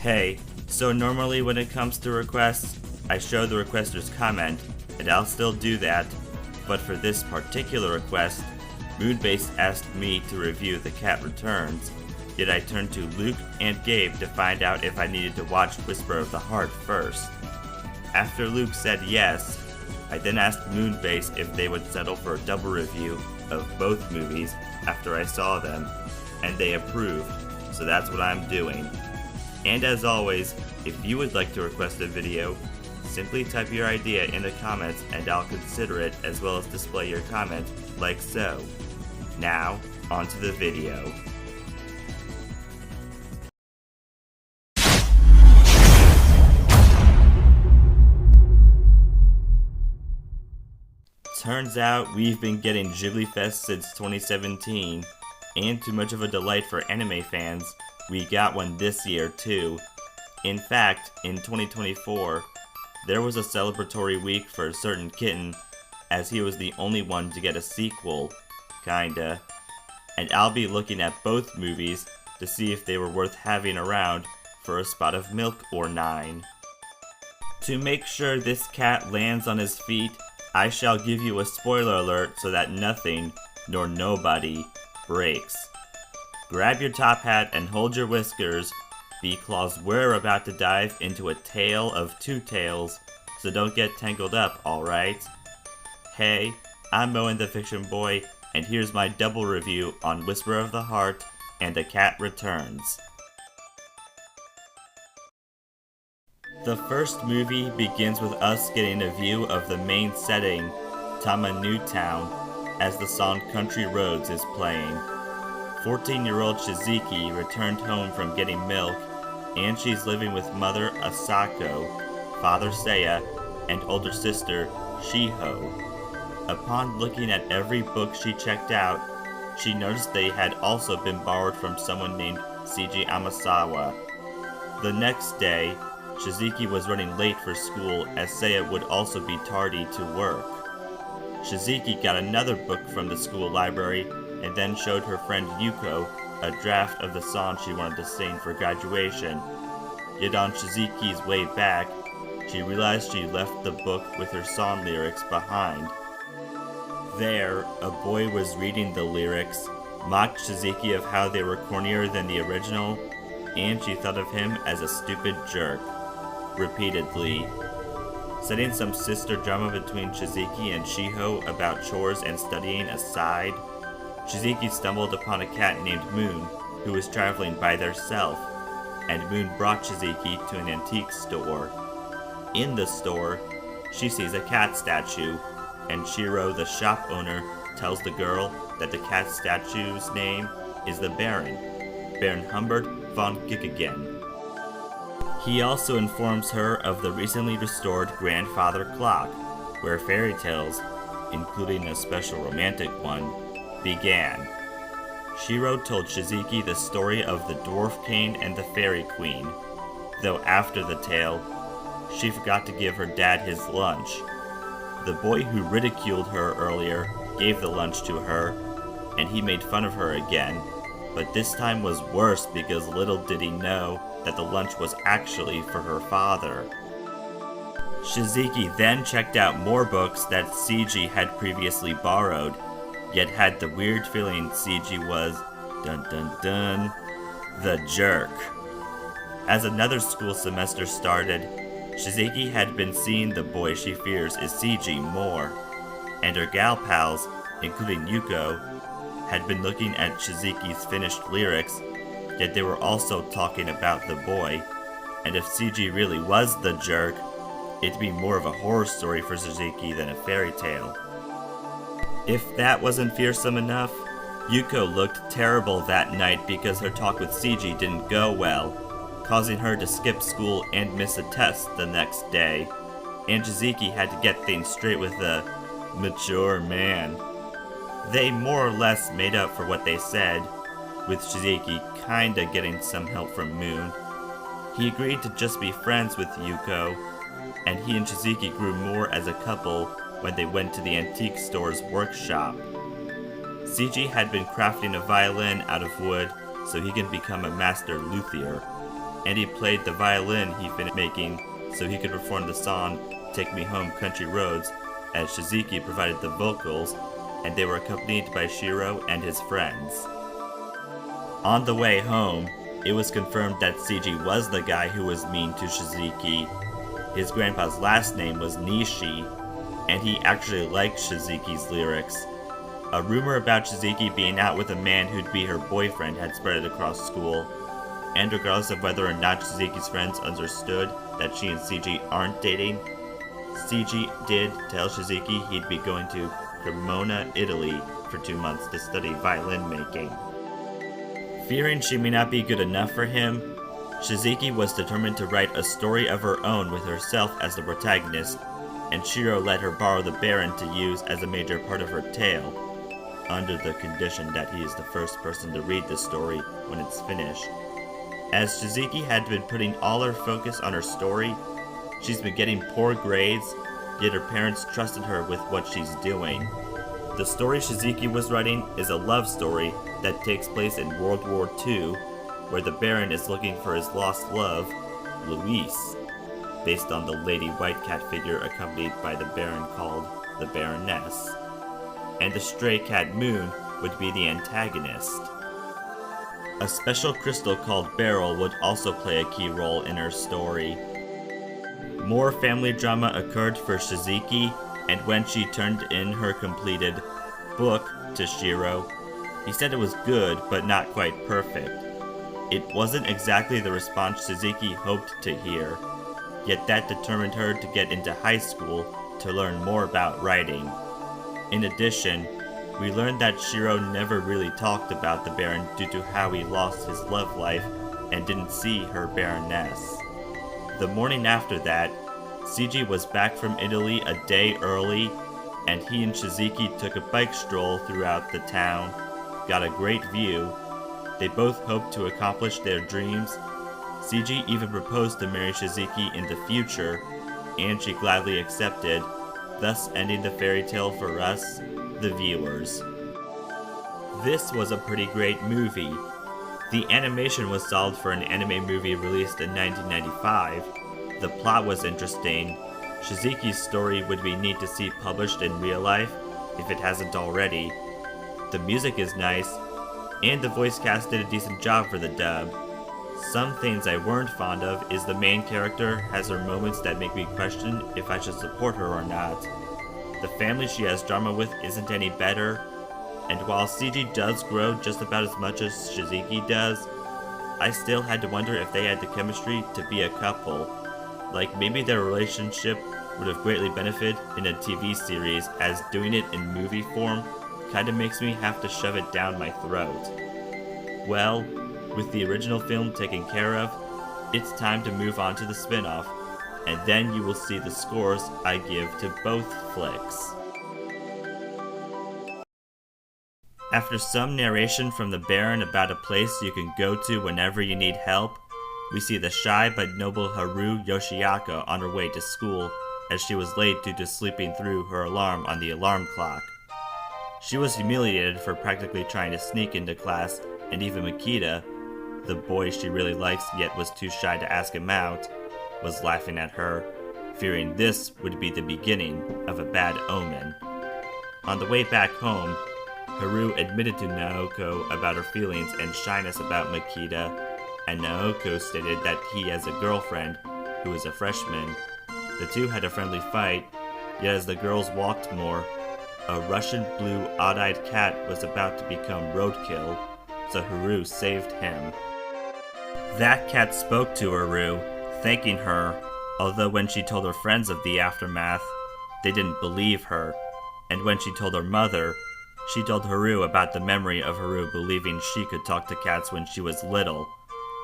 Hey, so normally when it comes to requests, I show the requester's comment, and I'll still do that, but for this particular request, Moonbase asked me to review The Cat Returns, yet I turned to Luke and Gabe to find out if I needed to watch Whisper of the Heart first. After Luke said yes, I then asked Moonbase if they would settle for a double review of both movies after I saw them, and they approved, so that's what I'm doing. And as always, if you would like to request a video, simply type your idea in the comments and I'll consider it as well as display your comment like so. Now, onto the video. Turns out we've been getting Ghibli Fest since 2017, and too much of a delight for anime fans, we got one this year too. In fact, in 2024, there was a celebratory week for a certain kitten, as he was the only one to get a sequel, kinda. And I'll be looking at both movies to see if they were worth having around for a spot of milk or 9. To make sure this cat lands on his feet, I shall give you a spoiler alert so that nothing, nor nobody, breaks. Grab your top hat and hold your whiskers, because we're about to dive into a tale of two tales, so don't get tangled up, alright? Hey, I'm Moen the Fictionboy, and here's my double review on Whisper of the Heart and The Cat Returns. The first movie begins with us getting a view of the main setting, Tama Newtown, as the song Country Roads is playing. 14-year-old Shizuki returned home from getting milk, and she's living with mother Asako, father Seiya, and older sister Shiho. Upon looking at every book she checked out, she noticed they had also been borrowed from someone named Seiji Amasawa. The next day, Shizuki was running late for school as Seiya would also be tardy to work. Shizuki got another book from the school library and then showed her friend Yuko a draft of the song she wanted to sing for graduation. Yet on Shizuki's way back, she realized she left the book with her song lyrics behind. There, a boy was reading the lyrics, mocked Shizuki of how they were cornier than the original, and she thought of him as a stupid jerk. Repeatedly. Setting some sister drama between Shizuki and Shiho about chores and studying aside, Shizuki stumbled upon a cat named Moon, who was traveling by theirself, and Moon brought Shizuki to an antique store. In the store, she sees a cat statue, and Shiro, the shop owner, tells the girl that the cat statue's name is the Baron Humbert von Gickegen. He also informs her of the recently restored grandfather clock, where fairy tales, including a special romantic one, began. Shiro told Shizuki the story of the Dwarf King and the Fairy Queen, though after the tale, she forgot to give her dad his lunch. The boy who ridiculed her earlier gave the lunch to her, and he made fun of her again, but this time was worse because little did he know that the lunch was actually for her father. Shizuki then checked out more books that Seiji had previously borrowed, yet had the weird feeling Seiji was, dun dun dun, the jerk. As another school semester started, Shizuki had been seeing the boy she fears is Seiji more, and her gal pals, including Yuko, had been looking at Shizuki's finished lyrics, yet they were also talking about the boy, and if Seiji really was the jerk, it'd be more of a horror story for Shizuki than a fairy tale. If that wasn't fearsome enough, Yuko looked terrible that night because her talk with Seiji didn't go well, causing her to skip school and miss a test the next day, and Shizuki had to get things straight with a mature man. They more or less made up for what they said, with Shizuki kinda getting some help from Moon. He agreed to just be friends with Yuko, and he and Shizuki grew more as a couple when they went to the antique store's workshop. Seiji had been crafting a violin out of wood so he can become a master luthier. and he played the violin he'd been making so he could perform the song Take Me Home Country Roads, as Shizuki provided the vocals, and they were accompanied by Shiro and his friends. On the way home, it was confirmed that Seiji was the guy who was mean to Shizuki. His grandpa's last name was Nishi, and he actually liked Shizuki's lyrics. A rumor about Shizuki being out with a man who'd be her boyfriend had spread across school, and regardless of whether or not Shizuki's friends understood that she and Seiji aren't dating, Seiji did tell Shizuki he'd be going to Cremona, Italy for 2 months to study violin making. Fearing she may not be good enough for him, Shizuki was determined to write a story of her own with herself as the protagonist, and Shiro let her borrow the Baron to use as a major part of her tale, under the condition that he is the first person to read the story when it's finished. As Shizuki had been putting all her focus on her story, she's been getting poor grades, yet her parents trusted her with what she's doing. The story Shizuki was writing is a love story that takes place in World War II, where the Baron is looking for his lost love, Louise, based on the Lady White Cat figure accompanied by the Baron called the Baroness. And the stray cat Moon would be the antagonist. A special crystal called Beryl would also play a key role in her story. More family drama occurred for Shizuki, and when she turned in her completed book to Shiro, he said it was good but not quite perfect. It wasn't exactly the response Shizuki hoped to hear, yet that determined her to get into high school to learn more about writing. In addition, we learned that Shiro never really talked about the Baron due to how he lost his love life and didn't see her Baroness. The morning after that, Seiji was back from Italy a day early, and he and Shizuki took a bike stroll throughout the town, got a great view. They both hoped to accomplish their dreams. Seiji even proposed to marry Shizuki in the future, and she gladly accepted, thus ending the fairy tale for us, the viewers. This was a pretty great movie. The animation was solid for an anime movie released in 1995. The plot was interesting. Shizuki's story would be neat to see published in real life, if it hasn't already. The music is nice, and the voice cast did a decent job for the dub. Some things I weren't fond of is the main character has her moments that make me question if I should support her or not. The family she has drama with isn't any better, and while Seiji does grow just about as much as Shizuki does, I still had to wonder if they had the chemistry to be a couple. Like maybe their relationship would have greatly benefited in a TV series, as doing it in movie form kinda makes me have to shove it down my throat. Well, with the original film taken care of, it's time to move on to the spin-off, and then you will see the scores I give to both flicks. After some narration from the Baron about a place you can go to whenever you need help, we see the shy but noble Haru Yoshiaka on her way to school, as she was late due to sleeping through her alarm on the alarm clock. She was humiliated for practically trying to sneak into class, and even Makita, the boy she really likes yet was too shy to ask him out, was laughing at her, fearing this would be the beginning of a bad omen. On the way back home, Haru admitted to Naoko about her feelings and shyness about Makita, and Naoko stated that he has a girlfriend who is a freshman. The two had a friendly fight, yet as the girls walked more, a Russian blue odd-eyed cat was about to become roadkill, so Haru saved him. That cat spoke to Haru, thanking her, although when she told her friends of the aftermath, they didn't believe her, and when she told her mother, she told Haru about the memory of Haru believing she could talk to cats when she was little,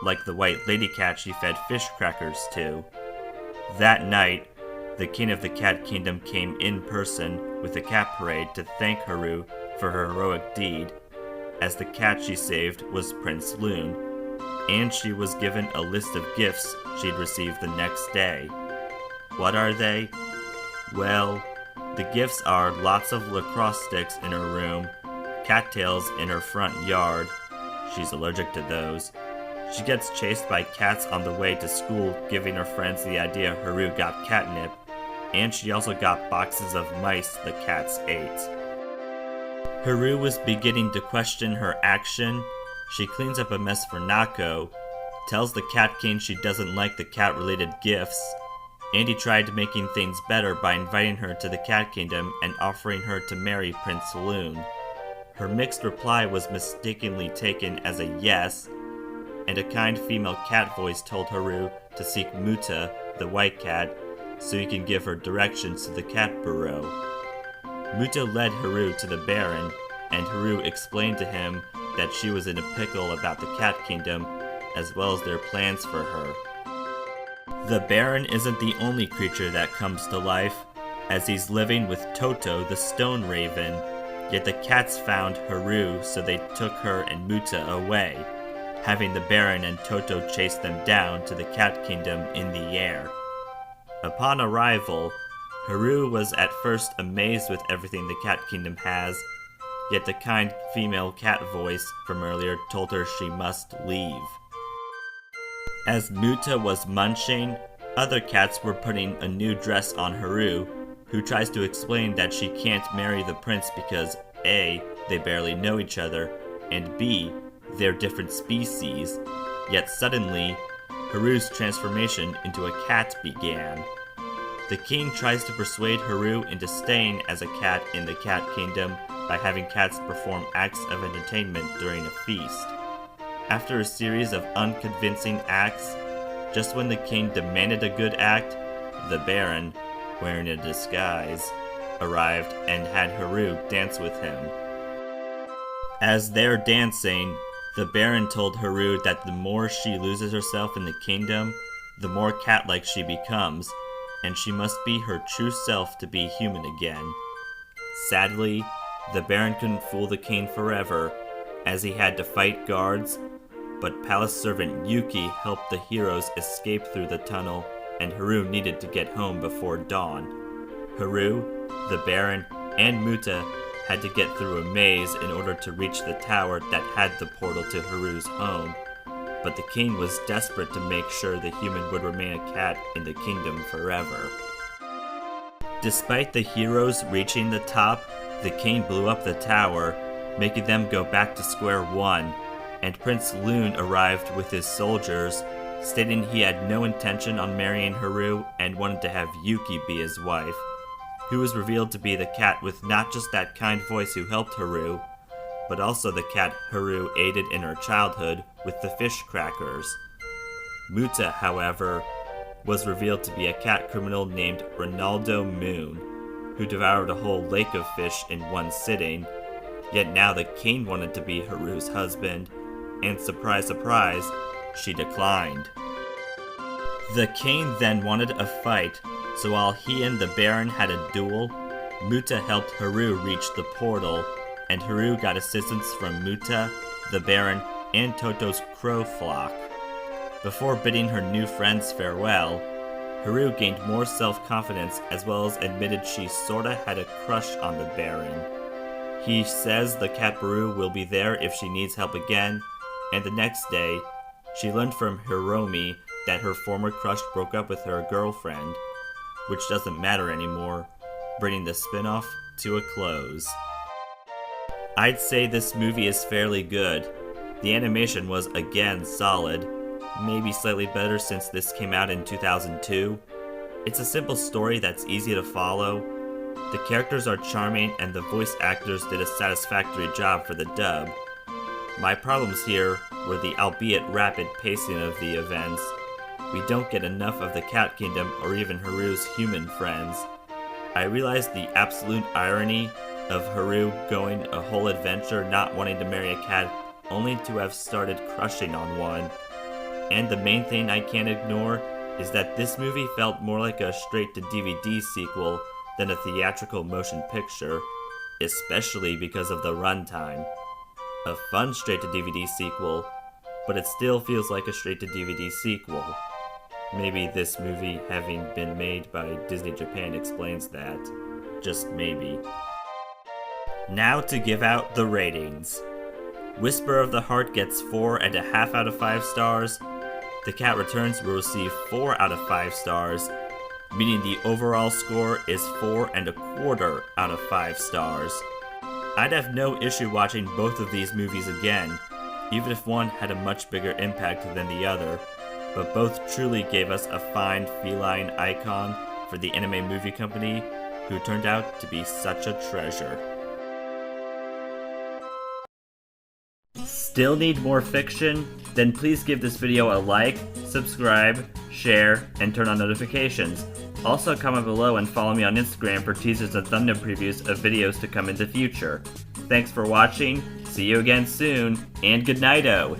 like the white lady cat she fed fish crackers to. That night, the king of the cat kingdom came in person with a cat parade to thank Haru for her heroic deed, as the cat she saved was Prince Loon, and she was given a list of gifts she'd receive the next day. What are they? Well, the gifts are lots of lacrosse sticks in her room, cattails in her front yard, she's allergic to those, She gets chased by cats on the way to school, giving her friends the idea Haru got catnip, and she also got boxes of mice the cats ate. Haru was beginning to question her action. She cleans up a mess for Nako, tells the Cat King she doesn't like the cat-related gifts, and he tried making things better by inviting her to the Cat Kingdom and offering her to marry Prince Loon. Her mixed reply was mistakenly taken as a yes, and a kind female cat voice told Haru to seek Muta, the white cat, so he can give her directions to the cat bureau. Muta led Haru to the Baron, and Haru explained to him that she was in a pickle about the Cat Kingdom, as well as their plans for her. The Baron isn't the only creature that comes to life, as he's living with Toto the Stone Raven, yet the cats found Haru, so they took her and Muta away, having the Baron and Toto chase them down to the Cat Kingdom in the air. Upon arrival, Haru was at first amazed with everything the Cat Kingdom has, yet the kind female cat voice from earlier told her she must leave. As Muta was munching, other cats were putting a new dress on Haru, who tries to explain that she can't marry the prince because A, they barely know each other, and B, they're different species, yet suddenly, Haru's transformation into a cat began. The king tries to persuade Haru into staying as a cat in the Cat Kingdom by having cats perform acts of entertainment during a feast. After a series of unconvincing acts, just when the king demanded a good act, the Baron, wearing a disguise, arrived and had Haru dance with him. As they're dancing, the Baron told Haru that the more she loses herself in the kingdom, the more cat-like she becomes, and she must be her true self to be human again. Sadly, the Baron couldn't fool the king forever, as he had to fight guards, but palace servant Yuki helped the heroes escape through the tunnel, and Haru needed to get home before dawn. Haru, the Baron, and Muta had to get through a maze in order to reach the tower that had the portal to Haru's home, but the king was desperate to make sure the human would remain a cat in the kingdom forever. Despite the heroes reaching the top, the king blew up the tower, making them go back to square one, and Prince Loon arrived with his soldiers, stating he had no intention on marrying Haru and wanted to have Yuki be his wife, who was revealed to be the cat with not just that kind voice who helped Haru, but also the cat Haru aided in her childhood with the fish crackers. Muta, however, was revealed to be a cat criminal named Ronaldo Moon, who devoured a whole lake of fish in one sitting, yet now the king wanted to be Haru's husband, and surprise surprise, she declined. The king then wanted a fight, so while he and the Baron had a duel, Muta helped Haru reach the portal, and Haru got assistance from Muta, the Baron, and Toto's crow flock. Before bidding her new friends farewell, Haru gained more self-confidence as well as admitted she sorta had a crush on the Baron. He says the cat Baru will be there if she needs help again, and the next day, she learned from Hiromi that her former crush broke up with her girlfriend, which doesn't matter anymore, bringing the spin-off to a close. I'd say this movie is fairly good. The animation was again solid, maybe slightly better since this came out in 2002. It's a simple story that's easy to follow. The characters are charming and the voice actors did a satisfactory job for the dub. My problems here were the albeit rapid pacing of the events. We don't get enough of the Cat Kingdom or even Haru's human friends. I realized the absolute irony of Haru going a whole adventure not wanting to marry a cat only to have started crushing on one. And the main thing I can't ignore is that this movie felt more like a straight-to-DVD sequel than a theatrical motion picture, especially because of the runtime. A fun straight-to-DVD sequel, but it still feels like a straight-to-DVD sequel. Maybe this movie having been made by Disney Japan explains that. Just maybe. Now to give out the ratings. Whisper of the Heart gets 4.5 out of 5 stars. The Cat Returns will receive 4 out of 5 stars, meaning the overall score is 4.25 out of 5 stars. I'd have no issue watching both of these movies again, even if one had a much bigger impact than the other, but both truly gave us a fine feline icon for the anime movie company, who turned out to be such a treasure. Still need more fiction? Then please give this video a like, subscribe, share, and turn on notifications. Also comment below and follow me on Instagram for teasers and thumbnail previews of videos to come in the future. Thanks for watching, see you again soon, and good night-o!